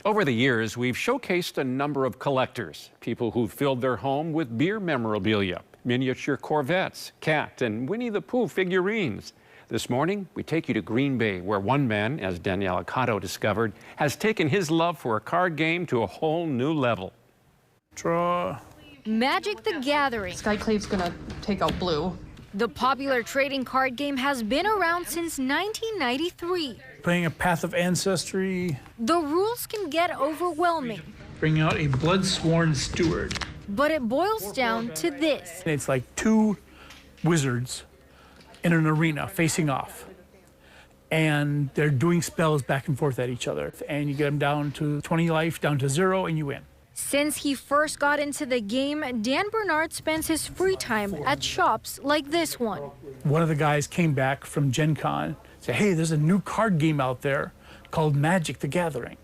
Over the years, we've showcased a number of collectors, people who filled their home with beer memorabilia, miniature Corvettes, Cat, and Winnie the Pooh figurines. This morning, we take you to Green Bay, where one man, as Danielle Cotto discovered, has taken his love for a card game to a whole new level. Draw. Magic the Gathering. Skyclave's gonna take out blue. The popular trading card game has been around since 1993. Playing a Path of Ancestry. The rules can get overwhelming. Bring out a blood-sworn steward. But it boils down to this. It's like two wizards in an arena facing off. And they're doing spells back and forth at each other. And you get them down to 20 life, down to 0, and you win. Since he first got into the game, Dan Bernard spends his free time at shops like this one. One of the guys came back from Gen Con, said, hey, there's a new card game out there called Magic the Gathering.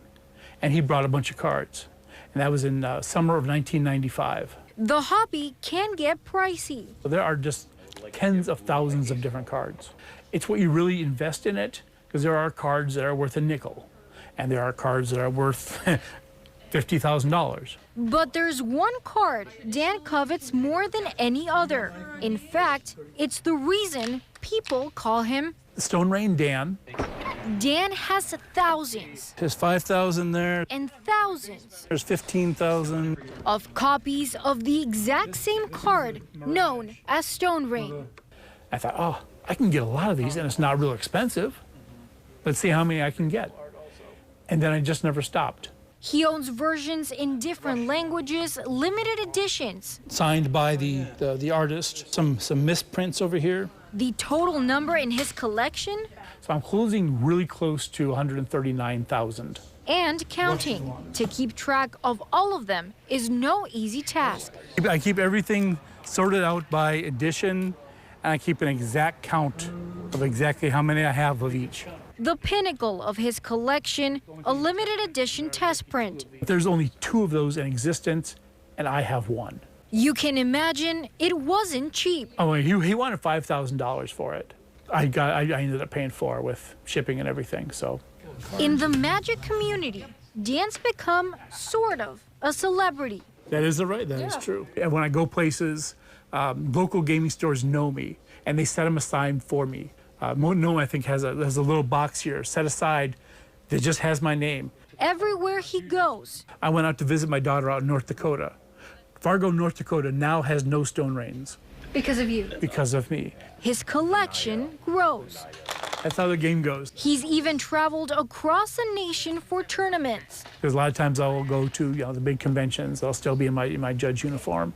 And he brought a bunch of cards. And that was in summer of 1995. The hobby can get pricey. There are just tens of thousands of different cards. It's what you really invest in it, because there are cards that are worth a nickel. And there are cards that are worth $50,000. But there's one card Dan covets more than any other. In fact, it's the reason people call him Stone Rain Dan. Dan has thousands. There's 5,000 there. And thousands. There's 15,000. Of copies of the exact same card known as Stone Rain. I thought, oh, I can get a lot of these and it's not real expensive. Let's see how many I can get. And then I just never stopped. He owns versions in different languages, limited editions. Signed by the artist. Some misprints over here. The total number in his collection? So I'm closing really close to 139,000. And counting. To keep track of all of them is no easy task. I keep everything sorted out by edition, and I keep an exact count of exactly how many I have of each. The pinnacle of his collection, a limited edition test print. There's only 2 of those in existence, and I have 1. You can imagine it wasn't cheap. Oh, he wanted $5,000 for it. I ended up paying for it with shipping and everything, so. In the Magic community, Dan's become sort of a celebrity. That is is true. And when I go places, local gaming stores know me, and they set them aside for me. Nome, I think, has a little box here set aside that just has my name. Everywhere he goes. I went out to visit my daughter out in North Dakota. Fargo, North Dakota now has no Stone Rains. Because of you? Because of me. His collection grows. That's how the game goes. He's even traveled across the nation for tournaments. Because a lot of times I will go to the big conventions. I'll still be in my judge uniform.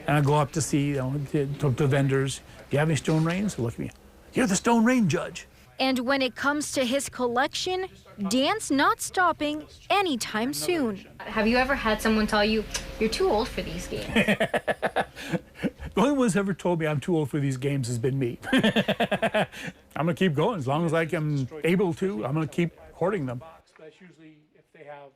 And I go up to see, talk to vendors. Do you have any Stone Rains? They look at me. You're the Stone Rain judge. And when it comes to his collection, Dan's not stopping anytime soon. Have you ever had someone tell you, you're too old for these games? The only one who's ever told me I'm too old for these games has been me. I'm going to keep going. As long as I am able to, I'm going to keep hoarding them. That's usually if they have